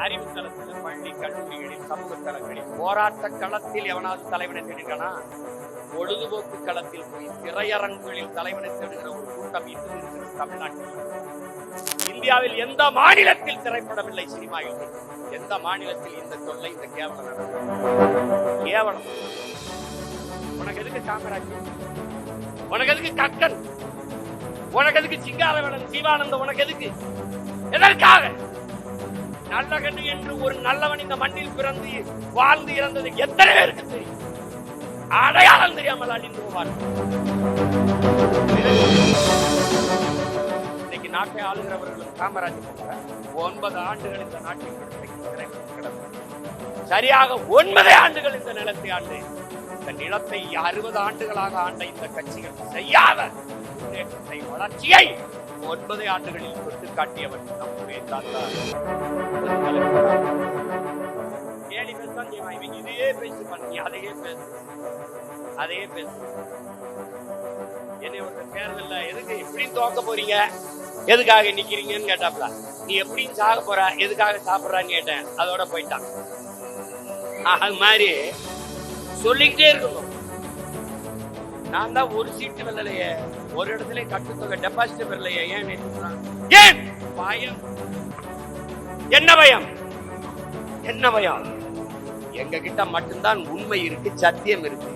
அறிவு தளத்தில், பள்ளி கல்லூரிகளில், சமூக தளங்களில், போராட்ட களத்தில் எவனாவது தலைவனை தேடுகிறானா? பொழுதுபோக்கு களத்தில் போய் திரையரங்குகளில் தலைவனை தேடுகிற ஒரு கூட்டம் இன்று இருக்கிறது தமிழ்நாட்டில். இந்தியாவில் எந்த மாநிலத்தில் திரைப்படமில்லை, சினிமா இல்லை. எந்த மாநிலத்தில் இந்த தொல்லை, இந்த கேவலம் கேவலம். உனக்கு எதுக்கு காமராஜ்? உனக்கு எதுக்கு கக்கன்? உனக்கு எதுக்கு சிங்காரவேலன், சிவானந்தம்? உனக்கு எதுக்கு? எதற்காக? நல்லகண்ணு என்று ஒரு நல்லவன் இந்த மண்ணில் பிறந்து வாழ்ந்து இறந்தது எத்தனை பேருக்கு தெரியும்? அடையாளம் தெரியாமல் அழிந்து போவார். இன்னைக்கு நாட்டை ஆளுகிறவர்களும் காமராஜ் போன்ற 9 ஆண்டுகள் இந்த நாட்டில் கிடந்தது. சரியாக 9 ஆண்டுகள் இந்த நிலத்தை ஆண்டு, இந்த நிலத்தை 60 ஆண்டுகளாக ஆண்ட இந்த கட்சிகள் செய்யாத முன்னேற்றத்தை, வளர்ச்சியை 9 ஆண்டுகளில் தொட்டு காட்டியவர் நம்முடைய தாத்தா. கேலி பேசுதான் இவங்க இதையே பேசி பண்ணி அதையே பேசு, அதையே பேசு. என்னை ஒரு தேர்தல்ல எதுக்கு எப்படின்னு தோக்க போறீங்க, எதுக்காக நிக்கிறீங்கன்னு கேட்டாப்ல. நீ எப்படின்னு சாக போற, எதுக்காக சாப்பிடுறான்னு கேட்டேன். அதோட போயிட்டான். அது மாதிரி சொல்லிக்கிட்டே இருக்கணும். நான் தான் ஒரு சீட்டு வரலையே, ஒரு இடத்துல கட்டுத்தொகை டெபாசிட் வரலையே. ஏன் ஏன் பயம்? என்ன பயம்? என்ன பயம்? எங்க கிட்ட மட்டும்தான் உண்மை இருக்கு, சத்தியம் இருக்கு.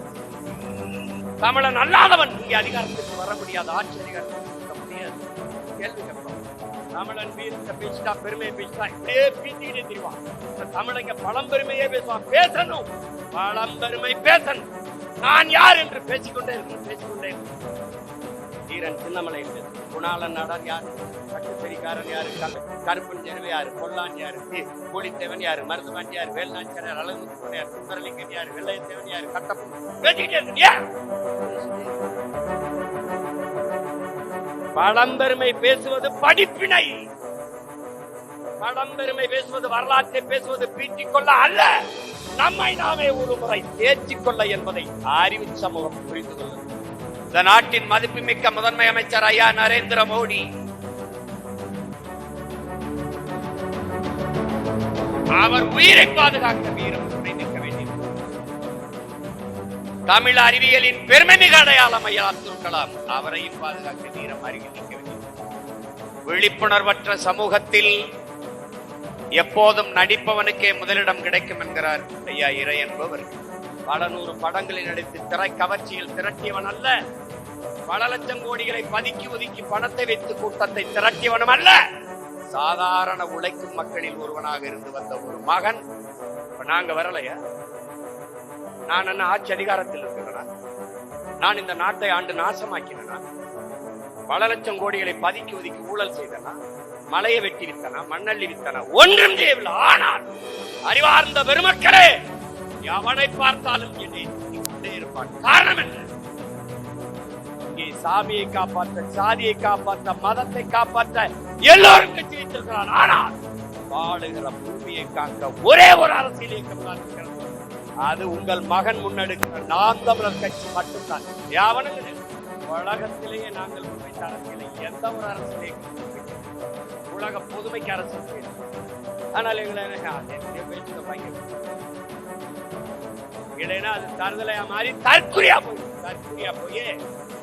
தமிழன் அல்லாதவன் இங்கே அதிகாரத்துக்கு வர முடியாது, ஆட்சி அதிகாரத்துக்கு முடியாது. கேள்வி கேட்போம். தமிழன் வீரத்தை பேசிட்டா, பெருமையை பேசிட்டா, இப்படியே பேசிக்கிட்டே தெரிவான். தமிழங்க பழம்பெருமையே பேசுவான். பேசணும், பழம்பெருமை பேசணும். நான் யார் என்று பேசிக்கொண்டே இருக்கேன். தீரன் சின்னமலை பேசு, குணாளன் நாடார் யாரு, கட்டுப்பெரிக்காரன் யாரு, கருப்பன் ஜெருவை யாரு, பொல்லான் யாரு, கூலித்தேவன் யாரு, மருதுபாண்டி யாரு, வேல்நாச்சியார் யாரு, அழகுமுத்து யாரு, சுந்தரலிங்கன் யாரு, வெள்ளையத்தேவன் யாரு, கட்டப்பன் பேசிக்கிட்டே இருக்கியா? பழம்பெருமை பேசுவது படிப்பினை. பழம்பெருமை பேசுவது, வரலாற்றை பேசுவது பீற்றிக்கொள்ள அல்ல, நம்மை நாமே ஒரு முறை தேர்ச்சிக்கொள்ள என்பதை அறிவு சமூகம் புரிந்து கொள்ளும். இந்த நாட்டின் மதிப்புமிக்க முதன்மை அமைச்சர் ஐயா நரேந்திர மோடி அவர் உயிரை பாதுகாக்க வீரம் நிற்க வேண்டியது. தமிழ் அறிவியலின் பெருமை மிக அடையாளம் ஐயா அப்துல் கலாம், அவரையும் பாதுகாக்க வீரம் அருகில் நிற்க வேண்டியது. விழிப்புணர்வற்ற சமூகத்தில் எப்போதும் நடிப்பவனுக்கே முதலிடம் கிடைக்கும் என்கிறார் ஐயா இறை என்பவர். பல 100 படங்களில் நடித்து திரை கவர்ச்சியில் திரட்டியவன் அல்ல, பல லட்சம் கோடிகளை பதுக்கி ஒதுக்கி பணத்தை வைத்து கூட்டத்தை திரட்டியவனும் அல்ல, சாதாரண உழைக்கும் மக்களில் ஒருவனாக இருந்து வந்த ஒரு மகன். நாங்க வரலையா? நான் என்ன ஆட்சி அதிகாரத்தில் இருக்கிறேனா? நான் இந்த நாட்டை ஆண்டு நாசமாக்கினா? பல லட்சம் கோடிகளை பதுக்கி ஒதுக்கி ஊழல் செய்தனா? மலையை வெட்டி வித்தனா? மண்ணள்ளி வித்தனா? ஒன்றும் செய்யவில்லை. ஆனால் அறிவார்ந்த பெருமக்களே, எவனை பார்த்தாலும் என்னை கொண்டே இருப்பான். காரணம் என்ன? இங்கே சாமியை காப்பாற்ற, சாதியை காப்பாற்ற, மதத்தை காப்பாற்ற எல்லோரும் கட்சி வைத்திருக்கிறார். ஆனால் வாழுகிற பூமியை காக்க ஒரே ஒரு அரசியல் இயக்கம் தான் இருக்கிறது. அது உங்கள் மகன் முன்னெடுக்கிற நாம் தமிழர் கட்சி மட்டும்தான். எவனும் உலகத்திலேயே நாங்கள் முன்வைத்த அரசியலை எந்த ஒரு அரசியல் இயக்கம் உலக பொதுமைக்கு அரசியல். ஆனால் எங்களை இல்லைன்னா அது தருதலையா மாறி தற்குறியா போய்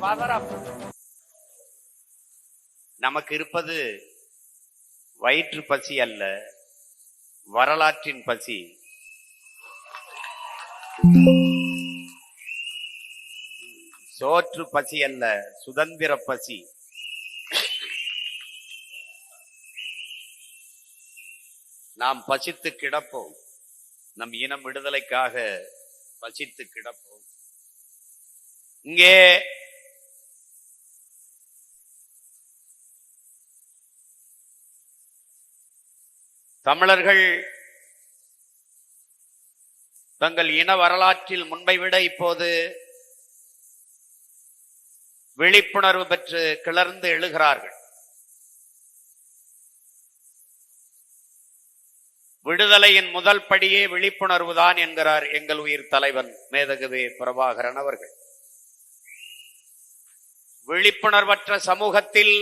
பதறா போய். நமக்கு இருப்பது வயிற்று பசி அல்ல, வரலாற்றின் பசி. சோற்று பசி அல்ல, சுதந்திர பசி. நாம் பசித்து கிடப்போம், நம் இனம் விடுதலைக்காக பசித்து கிடப்போம். இங்கே தமிழர்கள் தங்கள் இன வரலாற்றில் முன்பை விட இப்போது விழிப்புணர்வு பெற்று கிளர்ந்து எழுகிறார்கள். விடுதலையின் முதல் படியே விழிப்புணர்வு தான் என்கிறார் எங்கள் உயிர் தலைவன் மேதகுவே பிரபாகரன் அவர்கள். விழிப்புணர்வற்ற சமூகத்தில்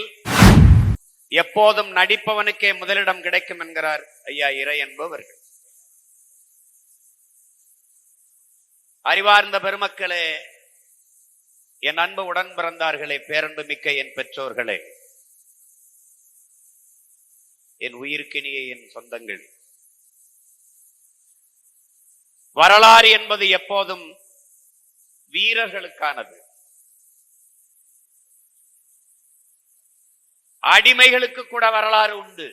எப்போதும் நடிப்பவனுக்கே முதலிடம் கிடைக்கும் என்கிறார் ஐயா இறை என்பவர்கள். அறிவார்ந்த பெருமக்களே, என் அன்பு உடன் பிறந்தார்களே, பேரன்பு மிக்க என் பெற்றோர்களே, என் உயிர்க்கினிய என் சொந்தங்கள், வரலாறு என்பது எப்போதும் வீரர்களுக்கானது. அடிமைகளுக்கு கூட வரலாறு உண்டு,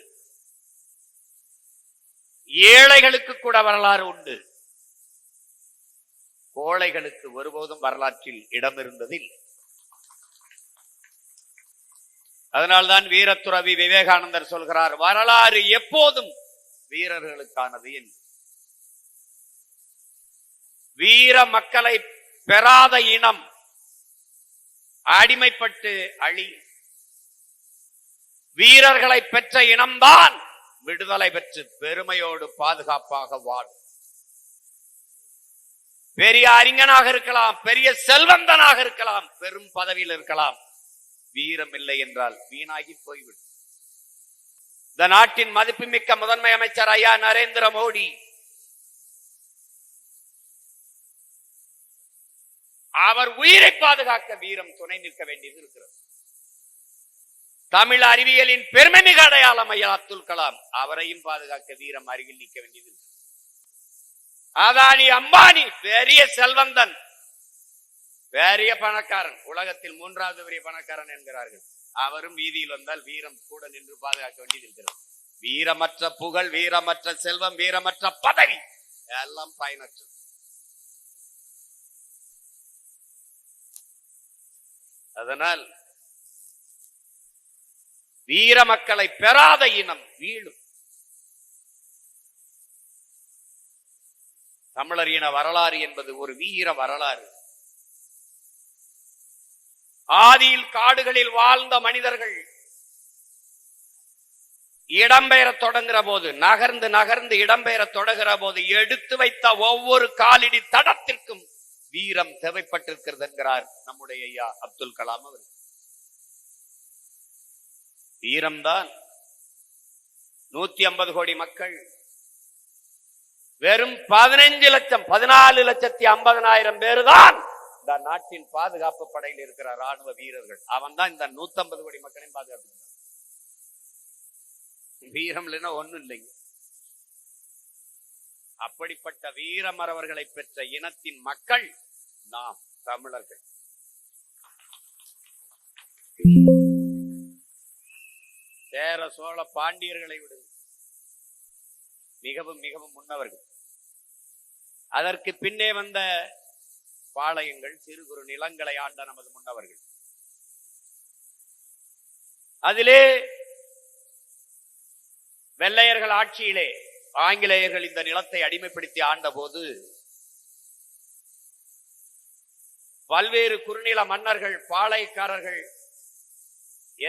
ஏழைகளுக்கு கூட வரலாறு உண்டு. கோழைகளுக்கு ஒருபோதும் வரலாற்றில் இடம் இருந்ததில். அதனால்தான் வீரத்துறவி விவேகானந்தர் சொல்கிறார், வரலாறு எப்போதும் வீரர்களுக்கானது என்று. வீர மக்களை பெறாத இனம் அடிமைப்பட்டு அழி. வீரர்களை பெற்ற இனம்தான் விடுதலை பெற்று பெருமையோடு பாதுகாப்பாக வாழும். பெரிய அறிஞனாக இருக்கலாம், பெரிய செல்வந்தனாக இருக்கலாம், பெரும் பதவியில் இருக்கலாம், வீரம் இல்லை என்றால் வீணாகி போய்விடும். இந்த நாட்டின் மதிப்புமிக்க முதன்மை அமைச்சர் ஐயா நரேந்திர மோடி அவர் உயிரை பாதுகாக்க வீரம் துணை நிற்க வேண்டியது இருக்கிறது. தமிழ் அறிவியலின் பெருமை மிக அடையாளம் ஐயா அப்துல் கலாம், அவரையும் பாதுகாக்க வீரம் அருகில் நிற்க வேண்டியது. அதானி அம்பானி பெரிய செல்வந்தன், பெரிய பணக்காரன், உலகத்தில் 3வது பெரிய பணக்காரன் என்கிறார்கள். அவரும் வீதியில் வந்தால் வீரம் கூட நின்று பாதுகாக்க வேண்டியது இருக்கிறது. வீரமற்ற புகழ், வீரமற்ற செல்வம், வீரமற்ற பதவி எல்லாம் பயனற்றது. அதனால் வீர மக்களை பெறாத இனம் வீழும். தமிழர் இன வரலாறு என்பது ஒரு வீர வரலாறு. ஆதியில் காடுகளில் வாழ்ந்த மனிதர்கள் இடம்பெயர தொடங்குகிற போது, நகர்ந்து நகர்ந்து இடம்பெயர தொடங்குகிற போது எடுத்து வைத்த ஒவ்வொரு காலடி தடத்திற்கும் வீரம் தேவைப்பட்டிருக்கிறது என்கிறார் நம்முடைய ஐயா அப்துல் கலாம் அவர். வீரம்தான் 150 கோடி மக்கள், வெறும் 15 லட்சம் 14,50,000 பேரு தான் இந்த நாட்டின் பாதுகாப்பு படையில் இருக்கிற ராணுவ வீரர்கள். அவன் தான் இந்த 150 கோடி மக்களையும் பாதுகாப்பு. வீரம் இல்லைன்னா ஒண்ணும் இல்லைங்க. அப்படிப்பட்ட வீரமறவர்களை பெற்ற இனத்தின் மக்கள் நாம் தமிழர்கள். சேர சோழ பாண்டியர்களை விட மிகவும் மிகவும் முன்னவர்கள். அதற்கு பின்னே வந்த பாளையங்கள், சிறு குறு நிலங்களை ஆண்ட நமது முன்னவர்கள். அதிலே வெள்ளையர்கள் ஆட்சியிலே ஆங்கிலேயர்கள் இந்த நிலத்தை அடிமைப்படுத்தி ஆண்ட போது பல்வேறு குறுநில மன்னர்கள், பாளையக்காரர்கள்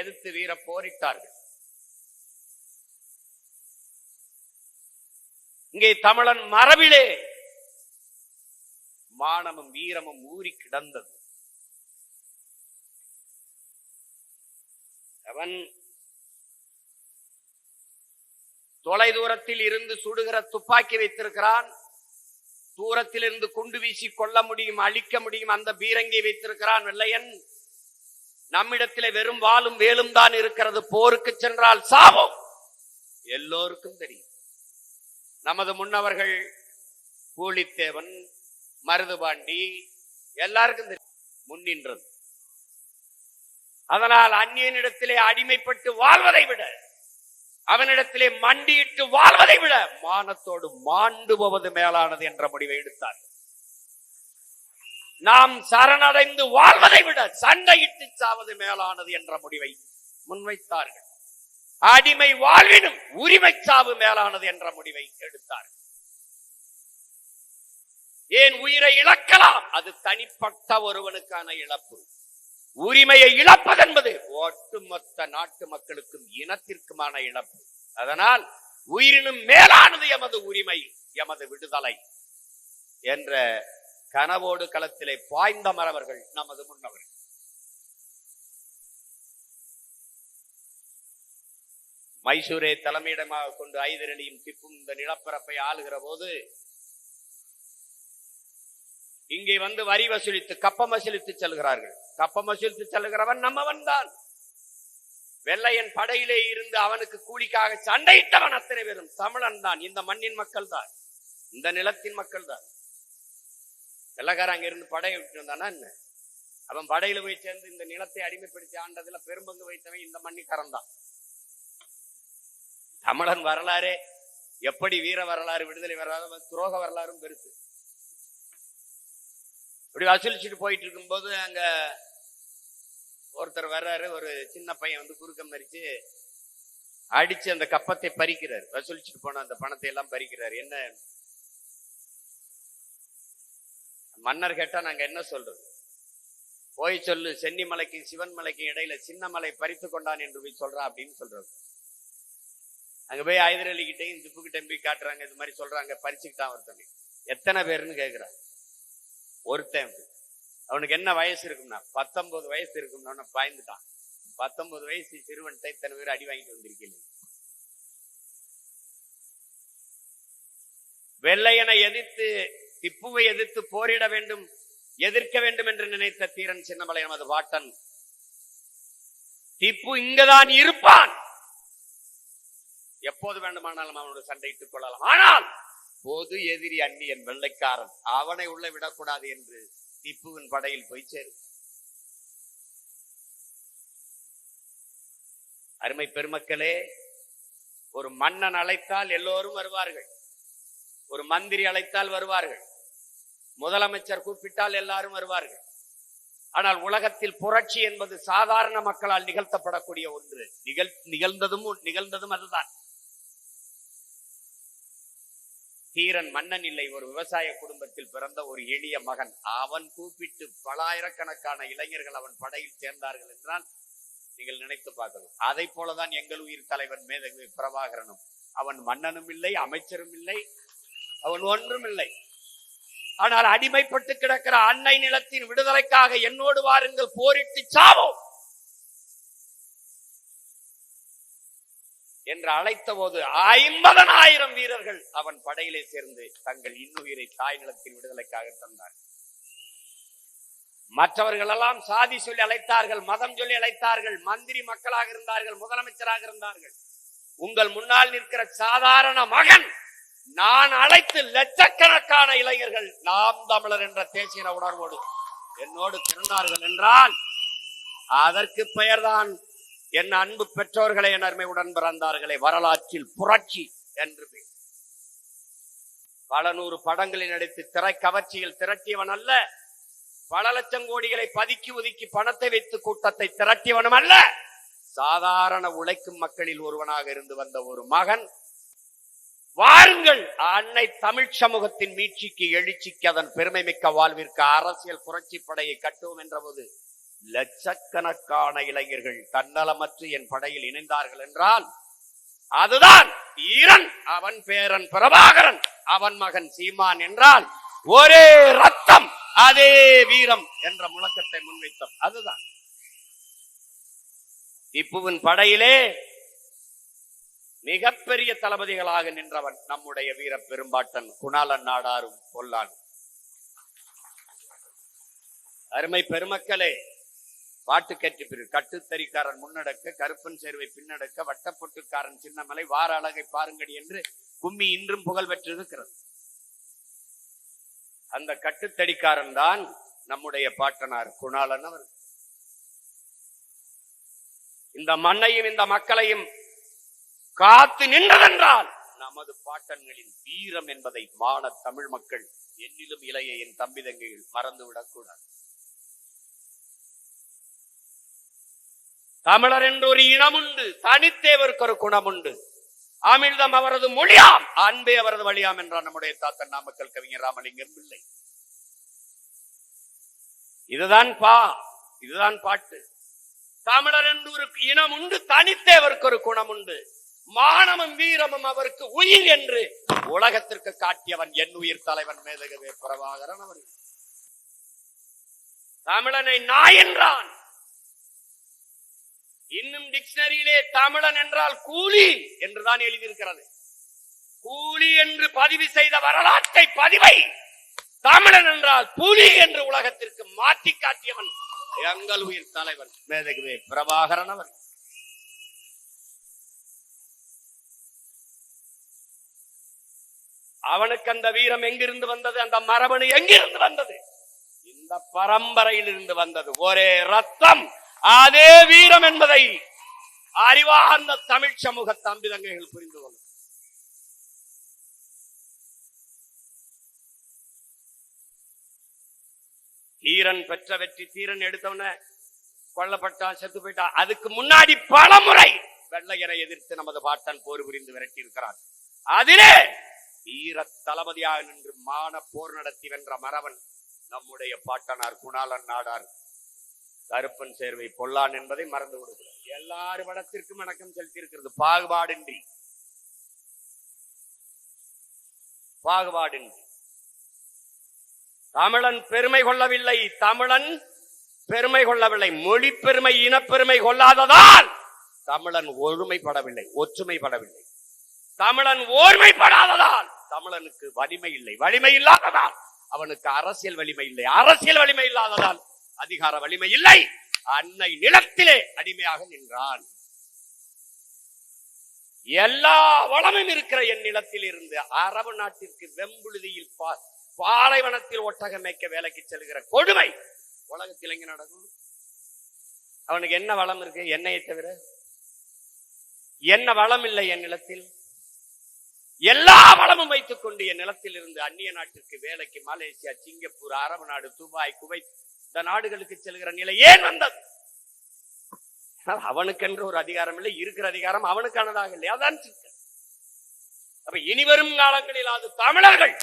எதிர்த்து வீர போரிட்டார்கள். இங்கே தமிழன் மரபிலே மானமும் வீரமும் ஊறி கிடந்தது. அவன் தொலை தூரத்தில் இருந்து சுடுகிற துப்பாக்கி வைத்திருக்கிறான், தூரத்தில் இருந்து குண்டு வீசி கொள்ள முடியும், அழிக்க முடியும் அந்த பீரங்கி வைத்திருக்கிறான் வெள்ளையன். நம்மிடத்திலே வெறும் வாளும் வேலும் தான் இருக்கிறது, போருக்கு சென்றால் சாவோம், எல்லோருக்கும் தெரியும். நமது முன்னவர்கள் பூலித்தேவன், மருதுபாண்டி எல்லாருக்கும் தெரியும் முன்னின்றது. அதனால் அந்நியனிடத்திலே அடிமைப்பட்டு வாழ்வதை விட, அவனிடத்திலே மண்டியிட்டு வாழ்வதை விட மானத்தோடு மாண்டு போவது மேலானது என்ற முடிவை எடுத்தார். நாம் சரணடைந்து வாழ்வதை விட சண்டையிட்டு சாவது மேலானது என்ற முடிவை முன்வைத்தார்கள். அடிமை வாழ்வினும் உரிமை சாவு மேலானது என்ற முடிவை எடுத்தார்கள். ஏன் உயிரை இழக்கலாம், அது தனிப்பட்ட ஒருவனுக்கான இழப்பு. உரிமையை இழப்பது என்பது ஒட்டுமொத்த நாட்டு மக்களுக்கும் இனத்திற்குமான இழப்பு. அதனால் உயிரினும் மேலானது எமது உரிமை, எமது விடுதலை என்ற கனவோடு களத்திலே பாய்ந்த மறவர்கள் நமது முன்னவர்கள். மைசூரை தலைமையிடமாக கொண்டு ஹைதர் அலியும் திப்பும் இந்த நிலப்பரப்பை ஆளுகிற போது இங்கே வந்து வரி வசூலித்து கப்பம் வசூலித்து செல்கிறார்கள். கப்பம் வசூலித்து செல்கிறவன் நம்மவன் தான். வெள்ளையன் படையிலே இருந்து அவனுக்கு கூலிக்காக சண்டையிட்டவன் அத்தனை பேரும் தமிழன் தான். இந்த மண்ணின் மக்கள் தான், இந்த நிலத்தின் மக்கள் தான். வெள்ளக்காரன் அங்க இருந்து படையை விட்டு வந்தானா என்ன? அவன் படையில போய் சேர்ந்து இந்த நிலத்தை அடிமைப்படுத்தி ஆண்டதுல பெரும்பங்கு வைத்தவன் இந்த மண்ணிக்காரன் தான். தமிழன் வரலாறு எப்படி வீர வரலாறு, விடுதலை வரலாறு, துரோக வரலாறும் பெருசு. இப்படி வசூலிச்சுட்டு போயிட்டு இருக்கும் போது அங்க ஒருத்தர் வர்றாரு. ஒரு சின்ன பையன் வந்து குறுக்கம் மறிச்சு அடிச்சு அந்த கப்பத்தை பறிக்கிறார். வசூலிச்சுட்டு போன அந்த பணத்தை எல்லாம் பறிக்கிறார். என்ன மன்னர் கேட்டா நாங்க என்ன சொல்றது? போய் சொல்லு, சென்னி மலைக்கும் சிவன் மலைக்கும் இடையில சின்ன மலை பறித்து கொண்டான் என்று போய் சொல்றான் அப்படின்னு சொல்றது. அங்க போய் ஹைதர் அலி கிட்டையும் திப்பு கிட்டையும் போய் காட்டுறாங்க. இது மாதிரி சொல்றாங்க, பறிச்சுக்கிட்டான் ஒருத்தன். எத்தனை பேருன்னு கேட்கிறான். ஒருத்தன் அவனுக்கு என்ன வயசு இருக்கும்னா 19 வயசு இருக்கும்னா பாய்ந்துட்டான். 19 வயசு சிறுவன்கிட்ட இத்தனை பேர் அடி வாங்கிட்டு வந்திருக்கீங்க. வெள்ளையனை எதிர்த்து திப்புவை எதிர்த்து போரிட வேண்டும், எதிர்க்க வேண்டும் என்று நினைத்த தீரன் சின்னமலை நமது பாட்டன். திப்பு இங்கதான் இருப்பான், எப்போது வேண்டுமானாலும் அவனோட சண்டையிட்டுக் கொள்ளலாம். ஆனால் பொது எதிரி அந்நியன் வெள்ளைக்காரன், அவனை உள்ள விடக்கூடாது என்று திப்புவின் படையில் போய் சேரும். அருமை பெருமக்களே, ஒரு மன்னன் அழைத்தால் எல்லோரும் வருவார்கள், ஒரு மந்திரி அழைத்தால் வருவார்கள், முதலமைச்சர் கூப்பிட்டால் எல்லாரும் வருவார்கள். ஆனால் உலகத்தில் புரட்சி என்பது சாதாரண மக்களால் நிகழ்த்தப்படக்கூடிய ஒன்று. நிகழ்ந்ததும் அதுதான். தீரன் மன்னன் இல்லை, ஒரு விவசாய குடும்பத்தில் பிறந்த ஒரு எளிய மகன். அவன் கூப்பிட்டு பலாயிரக்கணக்கான இளைஞர்கள் அவன் படையில் சேர்ந்தார்கள் என்றால் நீங்கள் நினைத்து பார்க்கணும். அதை போலதான் எங்கள் உயிர் தலைவன் மேதகு பிரபாகரனும். அவன் மன்னனும் இல்லை, அமைச்சரும் இல்லை, அவன் ஒன்றும் இல்லை. ஆனால் அடிமைப்பட்டு கிடக்கிற அன்னை நிலத்தின் விடுதலைக்காக என்னோடு வாருங்கள், போரிட்டு சாவோம் என்று அழைத்த போது 50,000 வீரர்கள் அவன் படையிலே சேர்ந்து தங்கள் இன்னுயிரை தாய் நிலத்தின் விடுதலைக்காக தந்தார். மற்றவர்கள் எல்லாம் சாதி சொல்லி அழைத்தார்கள், மதம் சொல்லி அழைத்தார்கள், மந்திரி மக்களாக இருந்தார்கள், முதலமைச்சராக இருந்தார்கள். உங்கள் முன்னால் நிற்கிற சாதாரண மகன் நான் அழைத்து லட்சக்கணக்கான இளைஞர்கள் நாம் தமிழர் என்ற தேசிய உணர்வோடு என்னோடு திறந்தார்கள் என்றால் அதற்கு பெயர்தான் என் அன்பு பெற்றோர்களை, என் அருமை உடன் பிறந்தார்களே, வரலாற்றில் புரட்சி என்று. பல நூறு படங்களில் நடித்து திரை கவர்ச்சியில் திரட்டியவன் அல்ல, பல லட்சம் கோடிகளை பதுக்கி ஒதுக்கி பணத்தை வைத்து கூட்டத்தை திரட்டியவனும் அல்ல, சாதாரண உழைக்கும் மக்களில் ஒருவனாக இருந்து வந்த ஒரு மகன். வாருங்கள், அன்னை தமிழ் சமூகத்தின் மீட்சிக்கு, எழுச்சிக்கு, அதன் பெருமை மிக்க வாழ்விற்கு அரசியல் புரட்சி படையை கட்டுவோம் என்ற போது லட்சக்கணக்கான இளைஞர்கள் தன்னலமற்று என் படையில் இணைந்தார்கள் என்றால் அதுதான் தீரன், அவன் பேரன் பிரபாகரன், அவன் மகன் சீமான் என்றால் ஒரே ரத்தம் அதே வீரம் என்ற முழக்கத்தை முன்வைத்தோம். அதுதான் திப்புவின் படையிலே மிகப்பெரிய தளபதிகளாக நின்றவன் நம்முடைய வீர பெரும்பாட்டன் குணாளன் நாடாரும் பொல்லான். அருமை பெருமக்களே, பாட்டு கற்றி கட்டுத்தறிக்காரன் முன்னடக்க, கருப்பன் சேர்வை பின்னடக்க, வட்டப்பொட்டுக்காரன் சின்னமலை, வார அழகை பாருங்கடி என்று கும்மி இன்றும் புகழ் பெற்றிருக்கிறது. அந்த கட்டுத்தடிக்காரன் தான் நம்முடைய பாட்டனார் குணாளன் அவர். இந்த மண்ணையும் இந்த மக்களையும் காத்து நின்றதென்றால் நமது பாட்டன்களின் வீரம் என்பதை மான தமிழ் மக்கள், என்னிலும் இளைய என் தம்பி தங்கைகள் மறந்துவிடக் கூடாது. தமிழர் என்று ஒரு இனம் உண்டு, தனித்தேவருக்கு ஒரு குணம் உண்டு. அமிழ்தம் அவரது மொழியாம், அன்பே அவரது வழியாம் என்றார் நம்முடைய தாத்தன் நாமக்கல் கவிஞர் ராமலிங்கம் பிள்ளை. இதுதான் பாட்டு. தமிழர் என்று ஒரு இனம் உண்டு, தனித்தேவருக்கு ஒரு குணம் உண்டு, மானமும் வீரமும் அவருக்கு உயிர் என்று உலகத்திற்கு காட்டியவன் என் உயிர் தலைவன் மேதகவே பிரபாகரன் அவர்கள். தமிழனை நாய் என்றான், இன்னும் டிக்ஷனரியிலே தமிழன் என்றால் கூலி என்றுதான் எழுதியிருக்கிறது. கூலி என்று பதிவு செய்த வரலாற்றை பதிவை தமிழன் என்றால் புலி என்று உலகத்திற்கு மாற்றி காட்டியவன் எங்கள் உயிர் தலைவன் மேதகுவே பிரபாகரன் அவர். அவனுக்கு அந்த வீரம் எங்கிருந்து வந்தது? அந்த மரபணு எங்கிருந்து வந்தது? இந்த பரம்பரையில் இருந்து வந்தது. ஒரே ரத்தம், அதே வீரம் என்பதை அறிவார்ந்த தமிழ் சமூக தம்பிதங்கைகள் புரிந்து கொள்ளும். தீரன் பெற்ற வெற்றி, தீரன் எடுத்தவன கொல்லப்பட்டான், செத்து போயிட்டான். அதுக்கு முன்னாடி பல முறை வெள்ளையரை எதிர்த்து நமது பாட்டன் போர் புரிந்து விரட்டி இருக்கிறார். அதிலே வீர தளபதியாக நின்று மான போர் நடத்தி வென்ற மரவன் நம்முடைய பாட்டனார் குணாளன் நாடார் கருப்பன் சேர்வை பொல்லான் என்பதை மறந்து கொடுக்கிறார். எல்லாரு படத்திற்கும் வணக்கம் செலுத்தி இருக்கிறது. பாகுபாடின்றி தமிழன் பெருமை கொள்ளவில்லை, தமிழன் பெருமை கொள்ளவில்லை. மொழி பெருமை, இனப்பெருமை கொள்ளாததால் தமிழன் ஒருமைப்படவில்லை, ஒற்றுமைப்படவில்லை. தமிழன் ஓர்மைப்படாததால் தமிழனுக்கு வலிமை இல்லை, வலிமை இல்லாததால் அவனுக்கு அரசியல் வலிமை இல்லை, அரசியல் வலிமை இல்லாததால் அதிகார வலிமை இல்லை. அன்னை நிலத்திலே அடிமையாக நின்றான். எல்லா வளமும் இருக்கிற என் நிலத்தில் இருந்து அரபு நாட்டிற்கு வெம்புழுதியில் பாலைவனத்தில் ஒட்டகம் மேய்க்க வேலைக்கு செல்கிற கொடுமை உலகத்தில் எங்க நடக்கும்? அவனுக்கு என்ன வளம் இருக்கு? எண்ணெயை தவிர என்ன வளம் இல்லை என் நிலத்தில்? எல்லா வளமும் வைத்துக் கொண்டு என் நிலத்தில் இருந்து அந்நிய நாட்டிற்கு வேலைக்கு மலேசியா, சிங்கப்பூர், அரபு நாடு, துபாய், குவைத் இந்த நாடுகளுக்கு செல்கிற நிலை ஏன் வந்தது? அவனுக்கென்று ஒரு அதிகாரம் இல்லை, இருக்கிற அதிகாரம் அவனுக்கானதாக இல்லை. அதான் சிக்கல். அப்ப இனிவரும் காலங்களில் அது தமிழர்கள்,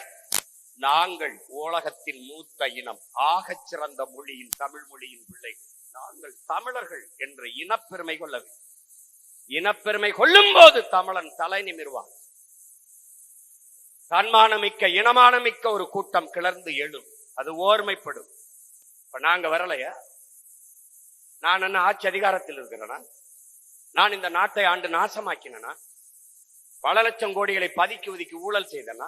நாங்கள் உலகத்தின் மூத்த இனம், ஆகச் சிறந்த மொழியின் தமிழ் மொழியின் பிள்ளை, நாங்கள் தமிழர்கள் என்ற இனப்பெருமை கொள்ள வேண்டும். இனப்பெருமை கொள்ளும் போது தமிழன் தலை நிமிர்வான். தன்மானமிக்க இனமானமிக்க ஒரு கூட்டம் கிளர்ந்து எழும், அது ஓர்மைப்படும். இப்ப நாங்க வரலையா? நான் என்ன ஆட்சி அதிகாரத்தில் இருக்கிறேனா? நான் இந்த நாட்டை ஆண்டு நாசமாக்கினா? பல லட்சம் கோடிகளை பதுக்கி ஒதுக்கி ஊழல் செய்தனா?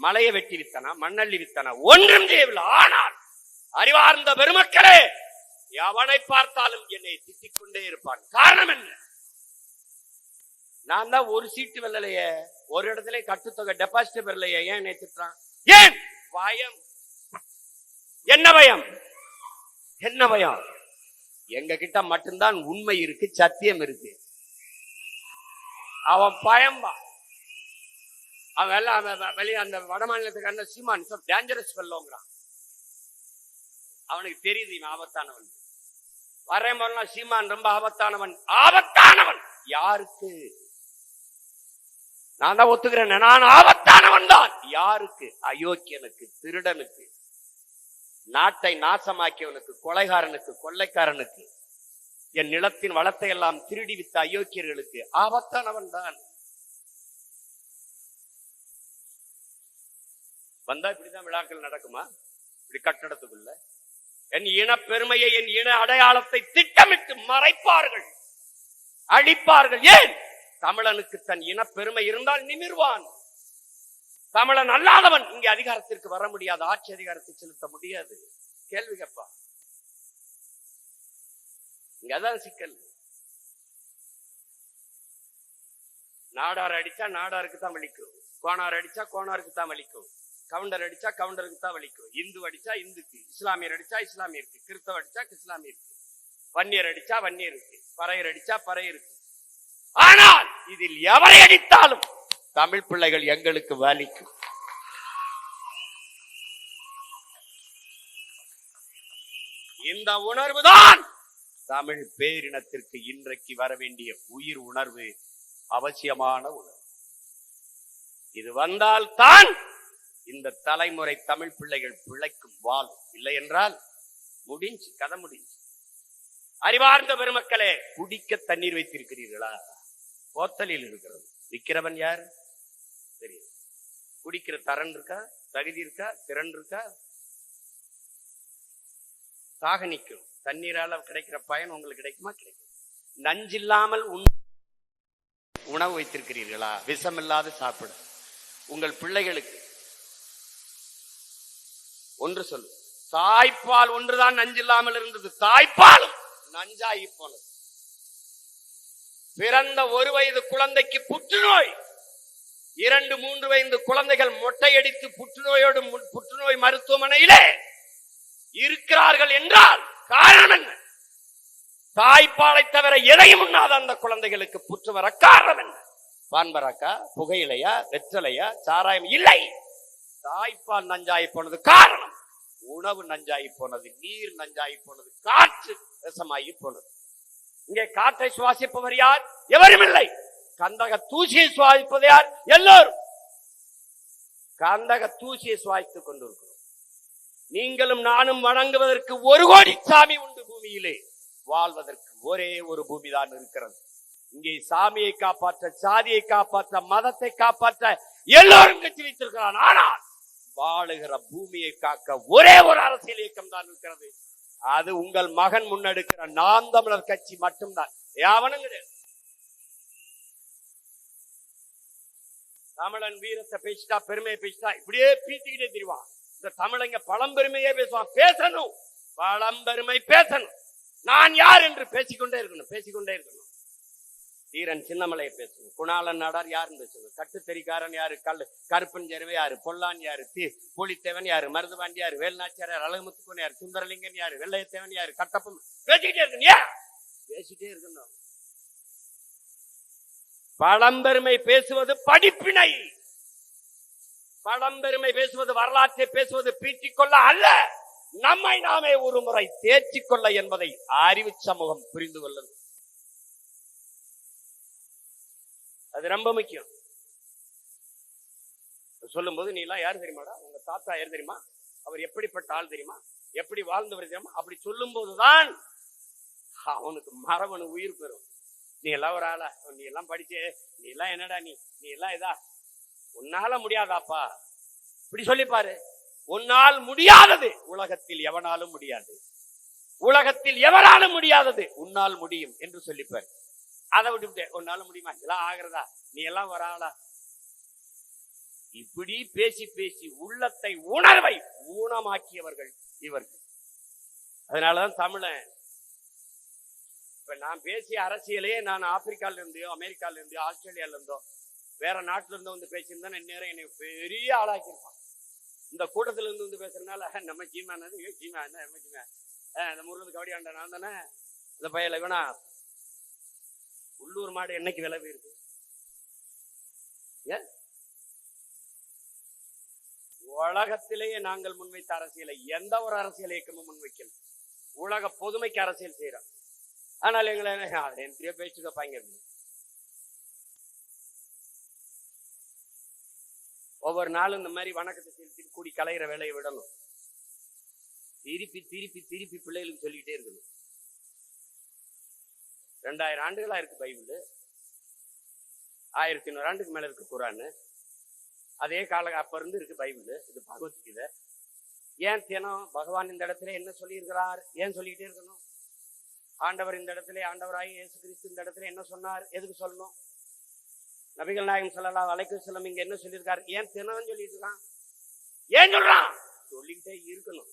மலையை வெட்டி வித்தனா? மண்ணள்ளி வித்தனா? ஒன்றும் செய்யவில்லை. ஆனால் அறிவார்ந்த பெருமக்களே, எவனை பார்த்தாலும் என்னை திட்டிக் கொண்டே இருப்பான். காரணம் என்ன? நான் தான் ஒரு சீட்டு வெல்லலையே, ஒரு இடத்துல கட்டுத்தொகை டெபாசிட் பெறலையே, ஏன் என்னை திட்டுறான்? ஏன்? பயம். என்ன பயம்? என்ன பயம்? எங்க கிட்ட மட்டும்தான் உண்மை இருக்கு, சத்தியம் இருக்கு. அவன் பயம்பா. அவன் வெளியே அந்த வட மாநிலத்துக்கு சீமான் டேஞ்சரஸ் வெல்லோங்கிறான். அவனுக்கு தெரியுது இவன் ஆபத்தானவன். வரேன் போறலாம் சீமான் ரொம்ப ஆபத்தானவன். ஆபத்தானவன் யாருக்கு? நான் தான் ஒத்துக்கிறேன், நான் ஆபத்தானவன் தான். யாருக்கு? அயோக்கியனுக்கு, திருடனுக்கு, நாட்டை நாசமாக்கியவனுக்கு, கொலைகாரனுக்கு, கொள்ளைக்காரனுக்கு, என் நிலத்தின் வளத்தை எல்லாம் திருடி வித்த அயோக்கியர்களுக்கு ஆபத்தானவன் தான். வந்தா இப்படிதான் விழாக்கள் நடக்குமா? இப்படி கட்டடத்துக்குள்ள என் இன பெருமையை, என் இன அடையாளத்தை திட்டமிட்டு மறைப்பார்கள், அழிப்பார்கள். ஏன்? தமிழனுக்கு தன் இன பெருமை இருந்தால் நிமிர்வான். தமிழன் அல்லாதவன் இங்கே அதிகாரத்திற்கு வர முடியாது, ஆட்சி அதிகாரத்தை செலுத்த முடியாது. கேள்வி கேட்பா. இங்கதான் சிக்கல். நாடார் அடிச்சா நாடாருக்கு தான் வலிக்கும், கோணார் அடிச்சா கோணாருக்கு தான் வலிக்கும், கவுண்டர் அடிச்சா கவுண்டருக்கு தான் வலிக்கும், இந்து அடிச்சா இந்துக்கு, இஸ்லாமியர் அடிச்சா இஸ்லாமியருக்கு, கிறிஸ்தவ அடிச்சா இஸ்லாமியருக்கு, வன்னியர் அடிச்சா வன்னியருக்கு, பறையர் அடிச்சா பறையருக்கு. ஆனால் இதில் எவரை அடித்தாலும் தமிழ் பிள்ளைகள் எங்களுக்கு வலிக்கும். இந்த உணர்வுதான் தமிழ் பேரினத்திற்கு இன்றைக்கு வர வேண்டிய உயிர் உணர்வு, அவசியமான உணர்வு. இது வந்தால் தான் இந்த தலைமுறை தமிழ் பிள்ளைகள் பிழைக்கும், வாழும். இல்லை என்றால் முடிஞ்சு, கதை முடிஞ்சு. அறிவார்ந்த பெருமக்களே, குடிக்க தண்ணீர் வைத்திருக்கிறீர்களா? போத்தலில் இருக்கிறது. விற்கிறவன் யார் தெரியும். குடிக்கிற தரன் இருக்கா? தகுதி இருக்கா? திறன் இருக்கா? தாக நிற்கும். தண்ணீரால கிடைக்கிற பயன் உங்களுக்கு கிடைக்குமா? கிடைக்கும். நஞ்சில்லாமல் உணவு வைத்திருக்கிறீர்களா? விஷமில்லாத சாப்பிட உங்கள் பிள்ளைகளுக்கு ஒன்று சொல்லு. தாய்ப்பால் ஒன்றுதான் நஞ்சில்லாமல் இருந்தது. தாய்ப்பால் நஞ்சாகி போனது. பிறந்த 1 வயது குழந்தைக்கு புற்றுநோய், 2-3 வயது குழந்தைகள் மொட்டையடித்து புற்றுநோய் மருத்துவமனையிலே இருக்கிறார்கள் என்றால் காரணம் என்ன? தாய்ப்பாலை தவிர எதையும் உண்ணாத அந்த குழந்தைகளுக்கு புற்று வர காரணம் என்ன? பான்பராக்கா, புகையிலையா, வெற்றலையா, சாராயம்? இல்லை. தாய்ப்பால் நஞ்சாகி போனது காரணம். உணவு நஞ்சாகி போனது, நீர் நஞ்சாகி போனது, காற்று விஷமாகி போனது. இங்கே காற்றை சுவாசிப்பவர் யார்? எவரும் இல்லை. கந்தக தூசியை சுவாசிப்பது யார்? எல்லோரும். கந்தக தூசியை சுவாசித்துக் கொண்டிருக்கிறோம். நீங்களும் நானும் வணங்குவதற்கு 1 கோடி சாமி உண்டு பூமியிலே. வாழ்வதற்கு ஒரே ஒரு பூமி தான் இருக்கிறது. இங்கே சாமியை காப்பாற்ற, சாதியை காப்பாற்ற, மதத்தை காப்பாற்ற எல்லோரும் கட்சி வைத்திருக்கிறான். ஆனால் வாழுகிற பூமியை காக்க ஒரே ஒரு அரசியல் இயக்கம் தான் இருக்கிறது. அது உங்கள் மகன் முன்னெடுக்கிற நாம் தமிழர் கட்சி மட்டும்தான். யாவனும் கிடையாது. தமிழன் வீரத்தை பேசிட்டா, பெருமையை பேசிட்டா இப்படியே பீத்திக்கிட்டே தெரிவான். இந்த தமிழங்க பழம்பெருமையே பேசுவான். பேசணும், பழம்பெருமை பேசணும். நான் யார் என்று பேசிக்கொண்டே இருக்கணும். தீரன் சின்னமலையை பேசணும், குணாளன் நாடார் யாருன்னு பேசணும், கட்டுத்தறிக்காரன் யாரு, கருப்பன் ஜெருவை யாரு, பொல்லான் யாரு, புலித்தேவன் யாரு, மருதுபாண்டி யாரு, வேல்நாச்சியார் யாரு, அழகுமுத்துக்கோன் யாரு, சுந்தரலிங்கன் யாரு, வெள்ளையத்தேவன் யாரு, கட்டப்பம் பேசிக்கிட்டே இருக்கணும். பழம்பெருமை பேசுவது படிப்பினை. பழம்பெருமை பேசுவது, வரலாற்றை பேசுவது பீற்றிக்கொள்ள அல்ல, நம்மை நாமே ஒரு முறை தேர்ச்சிக்கொள்ள என்பதை அறிவு சமூகம் புரிந்து கொள்ளும். அது ரொம்ப முக்கியம். சொல்லும் போது நீ எல்லாம் யாரு தெரியுமாடா, உங்க தாத்தா யாரு தெரியுமா, அவர் எப்படிப்பட்ட ஆள் தெரியுமா, எப்படி வாழ்ந்தவர் தெரியுமா, அப்படி சொல்லும் போதுதான் அவனுக்கு மரபணு உயிர் பெறும். நீ எல்லாம் ஒரு ஆளா, நீ எல்லாம் படிச்சே, நீ எல்லாம் என்னடா, நீ எல்லாம் இதா, உன்னால முடியாதாப்பா இப்படி சொல்லிப்பாரு. உன்னால் முடியாதது உலகத்தில் எவனாலும் முடியாது, உலகத்தில் எவனாலும் முடியாதது உன்னால் முடியும் என்று சொல்லிப்பாரு. அதை விட்டு உன்னால முடியுமா, இதெல்லாம் ஆகிறதா, நீ எல்லாம் வராளா, இப்படி பேசி பேசி உள்ளத்தை உணர்வை ஊனமாக்கியவர்கள் இவர்கள். அதனாலதான் தமிழன் இப்ப நான் பேசிய அரசியலே, நான் ஆப்பிரிக்கால இருந்தோ, அமெரிக்கால இருந்தோ, ஆஸ்திரேலியால இருந்தோ, வேற நாட்டுல இருந்தோ வந்து பேசியிருந்தா இந்நேரம் என்னை பெரிய ஆளாக்கியிருப்பான். இந்த கூட்டத்துல இருந்து வந்து பேசுறதுனால நம்ம சீமா நம்ம ஊர்ல கபடி ஆண்ட நான் தானே, இந்த பையல வேணா உள்ளூர் மாடு என்னைக்கு விலை இருக்கு. உலகத்திலேயே நாங்கள் முன்வைத்த அரசியலை எந்த ஒரு அரசியல் இயக்கமும் முன்வைக்கல. உலக பொதுமைக்கு அரசியல் செய்யறோம். ஆனால் எங்களை என் பேச்சுக்கப்பாங்க. ஒவ்வொரு நாளும் இந்த மாதிரி வணக்கத்தை செலுத்தி கூடி கலைகிற வேலையை விடணும். திருப்பி திருப்பி திருப்பி பிள்ளைகளுக்கு சொல்லிக்கிட்டே இருக்கணும். 2000 ஆண்டுகளா இருக்கு பைபிள், 1100 ஆண்டுக்கு மேல இருக்கு குரான், அதே கால அப்ப இருந்து இருக்கு பைபிள், இது பகவத்கீதை. ஏன் தினம் பகவான் இந்த இடத்துல என்ன சொல்லியிருக்கிறார், ஏன் சொல்லிக்கிட்டே இருக்கணும்? ஆண்டவர் இந்த இடத்துல, ஆண்டவராய் இயேசு கிறிஸ்து இந்த இடத்துல என்ன சொன்னார், எதுக்கு சொல்லணும்? நபிகள் நாயகம் ஸல்லல்லாஹு அலைஹி வஸல்லம் இங்க என்ன சொல்லியிருக்காரு, ஏன் தினம் சொல்லிட்டு இருக்கான், ஏன் சொல்றான்? சொல்லிக்கிட்டே இருக்கணும்.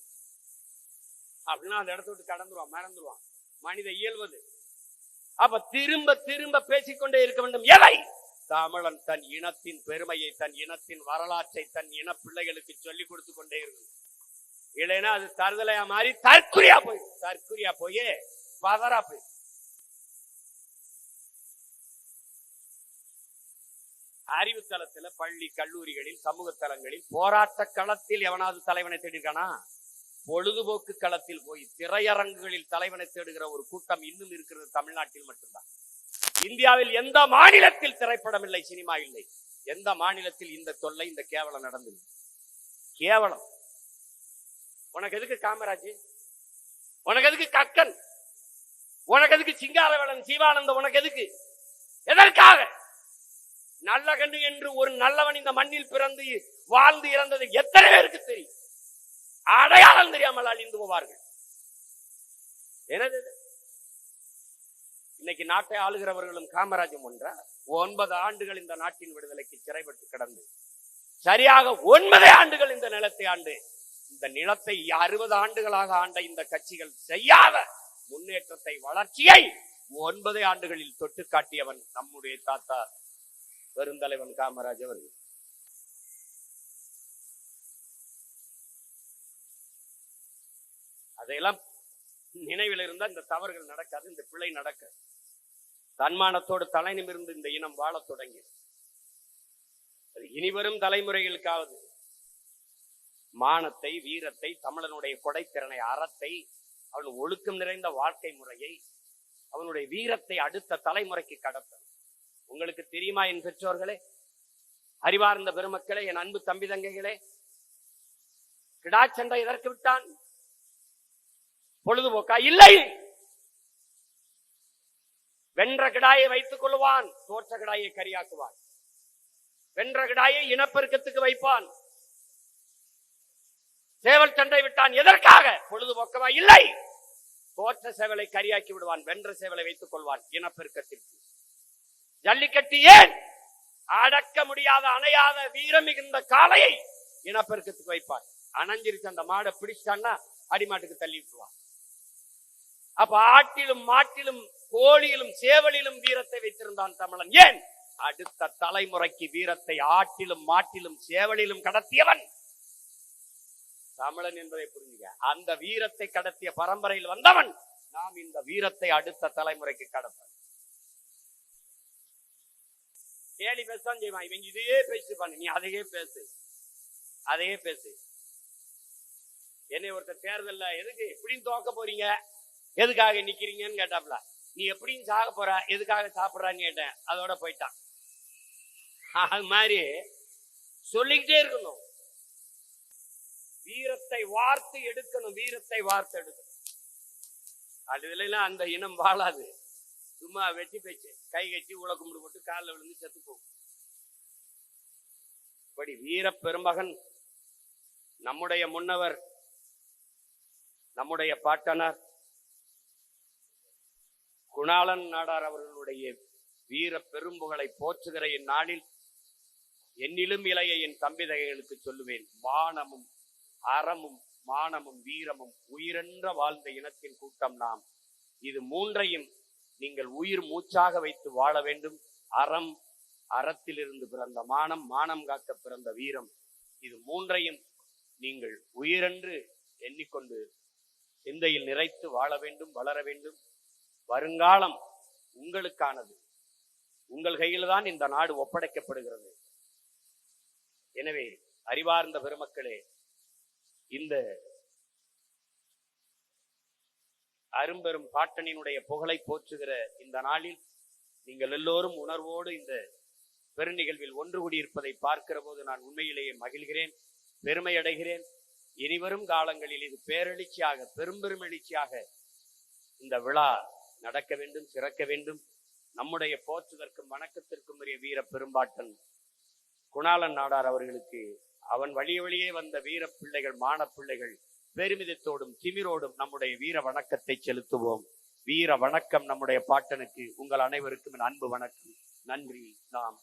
அப்படின்னா அந்த இடத்த விட்டு கடந்துருவான், மறந்துடுவான். மனித இயல்வது. அப்ப திரும்ப திரும்ப பேசிக்கொண்டே இருக்க வேண்டும். எதை? தமிழன் தன் இனத்தின் பெருமையை, தன் இனத்தின் வரலாற்றை தன் இன பிள்ளைகளுக்கு சொல்லிக் கொடுத்து கொண்டே இருக்கணும். இல்லைன்னா அது தருதலையா மாறி தற்குறியா போய் பதறா போய். அறிவு தளத்துல, பள்ளி கல்லூரிகளில், சமூக தளங்களில், போராட்ட களத்தில் எவனாவது தலைவனை தேடிருக்கானா? பொழுதுபோக்கு களத்தில் போய் திரையரங்குகளில் தலைவனை தேடுகிற ஒரு கூட்டம் இன்னும் இருக்கிறது தமிழ்நாட்டில் மட்டும்தான். இந்தியாவில் எந்த மாநிலத்தில் திரைப்படம் இல்லை, சினிமா இல்லை, எந்த மாநிலத்தில் இந்த தொல்லை, இந்த கேவலம் நடந்தது? கேவலம். உனக்கு எதுக்கு காமராஜ், உனக்கு எதுக்கு கக்கன், உனக்கு எதுக்கு சிங்காரவேலன், சிவானந்தம், உனக்கு எதுக்கு? எதற்காக? நல்ல கண்ணு என்று ஒரு நல்லவன் இந்த மண்ணில் பிறந்து வாழ்ந்து இறந்தது எத்தனை பேருக்கு தெரியும்? அடையாளம் தெரியாமல் அழிந்து போவார்கள். என்னது? இன்னைக்கு நாட்டை ஆளுகிறவர்களும் காமராஜும் ஒன்றா? 9 ஆண்டுகள் இந்த நாட்டின் விடுதலைக்கு சிறைப்பட்டு கிடந்து, சரியாக 9 ஆண்டுகள் இந்த நிலத்தை ஆண்டு, இந்த நிலத்தை 60 ஆண்டுகளாக ஆண்ட இந்த கட்சிகள் செய்யாத முன்னேற்றத்தை, வளர்ச்சியை 9 ஆண்டுகளில் தொட்டு காட்டியவன் நம்முடைய தாத்தா பெருந்தலைவன் காமராஜ் அவர்கள். அதையெல்லாம் நினைவில் இருந்தால் இந்த தவறுகள் நடக்காது, இந்த பிழை நடக்காது. தன்மானத்தோடு தலை நிமிர்ந்து இந்த இனம் வாழத் தொடங்கி, இனிவரும் தலைமுறைகளுக்காவது மானத்தை, வீரத்தை, தமிழனுடைய கொடைத்திறனை, அறத்தை, அவன் ஒழுக்கம் நிறைந்த வாழ்க்கை முறையை, அவனுடைய வீரத்தை அடுத்த தலைமுறைக்கு கடத்த. உங்களுக்கு தெரியுமா என் பெற்றோர்களே, அறிவார்ந்த பெருமக்களே, என் அன்பு தம்பி தங்கைகளே, கிடாச்சண்டை எதற்கு விட்டான்? பொழுதுபோக்கா? இல்லை. வென்ற கிடாயை வைத்துக் கொள்வான், தோற்ற கிடாயை கரியாக்குவான். வென்ற கிடாயை இனப்பெருக்கத்துக்கு வைப்பான். சேவல் சண்டை விட்டான், எதற்காக? பொழுதுபோக்கவா? இல்லை. தோற்ற சேவலை கரியாக்கி விடுவான், வென்ற சேவலை வைத்துக் கொள்வான் இனப்பெருக்கத்திற்கு. ஜல்லிக்கட்டு ஏன்? அடக்க முடியாத, அணையாத வீரம் மிகுந்த காளையை இனப்பெருக்கத்துக்கு வைப்பான். அணைஞ்சிருச்சு அந்த மாடை பிடிச்சான்னா அடிமாட்டுக்கு தள்ளி விட்டுருவான். அப்ப ஆட்டிலும் மாட்டிலும் கோழியிலும் சேவலிலும் வீரத்தை வைத்திருந்தான் தமிழன். ஏன்? அடுத்த தலைமுறைக்கு வீரத்தை ஆட்டிலும் மாட்டிலும் சேவலிலும் கடத்தியவன் தமிழன் என்பதை புரிஞ்சுக்க. அந்த வீரத்தை கடத்திய பரம்பரையில் வந்தவன் நாம். இந்த வீரத்தை அடுத்த தலைமுறைக்கு கடப்பன். கேலி பேசதான் செய்வான். இவங்க இதையே பேசிப்பான், நீ அதையே பேசு, அதையே பேசு. என்னை ஒருத்தர் தேர்தல்ல எதுக்கு எப்படின்னு தோக்க போறீங்க, எதுக்காக நிக்கிறீங்கன்னு கேட்டாப்ல. நீ எப்படின்னு சாக போற, எதுக்காக சாப்பிடுறான்னு கேட்டேன். அதோட போயிட்டான். அது மாதிரி சொல்லிக்கிட்டே இருக்கணும். வீரத்தை வார்த்து எடுக்கணும், வீரத்தை வார்த்து எடுக்கணும். அதுல அந்த இனம் வாழாது. சும்மா வெட்டி பேச்சு, கை கட்டி உல கும்பிடு போட்டு காலில் விழுந்து செத்து போகும். இப்படி வீர பெருமகன் நம்முடைய முன்னவர், நம்முடைய பாட்டனார் குணாளன் நாடார் அவர்களுடைய வீர பெரும்புகளை போற்றுகிற இந்நாளில் என்னிலும் இளைய என் தம்பிதகைகளுக்கு சொல்லுவேன், மானமும் அறமும் மானமும் வீரமும் உயிரென்ற வாழ்ந்த இனத்தின் கூட்டம் நாம். இது மூன்றையும் நீங்கள் உயிர் மூச்சாக வைத்து வாழ வேண்டும். அறம், அறத்திலிருந்து பிறந்த மானம், மானம் காக்க பிறந்த வீரம், இது மூன்றையும் நீங்கள் உயிரென்று எண்ணிக்கொண்டு சிந்தையில் நிறைத்து வாழ வேண்டும், வளர வேண்டும். வருங்காலம் உங்களுக்கானது. உங்கள் கையில் தான் இந்த நாடு ஒப்படைக்கப்படுகிறது. எனவே அறிவார்ந்த பெருமக்களே, இந்த அரும்பெரும் பாட்டனினுடைய புகழை போற்றுகிற இந்த நாளில் நீங்கள் எல்லோரும் உணர்வோடு இந்த பெருநிகழ்வில் ஒன்று கூடியிருப்பதை பார்க்கிற போது நான் உண்மையிலேயே மகிழ்கிறேன், பெருமை அடைகிறேன். இனிவரும் காலங்களில் இது பேரெழுச்சியாக, பெரும்பெரும் எழுச்சியாக இந்த விழா நடக்க வேண்டும், சிறக்க வேண்டும். நம்முடைய போற்றுதற்கும் வணக்கத்திற்கும் உரிய வீர பெரும்பாட்டன் குணாளன் நாடார் அவர்களுக்கு அவன் வழியே வந்த வீர பிள்ளைகள், மான பிள்ளைகள் பெருமிதத்தோடும் திமிரோடும் நம்முடைய வீர வணக்கத்தை செலுத்துவோம். வீர வணக்கம் நம்முடைய பாட்டனுக்கு. உங்கள் அனைவருக்கும் அன்பு வணக்கம். நன்றி. நாம்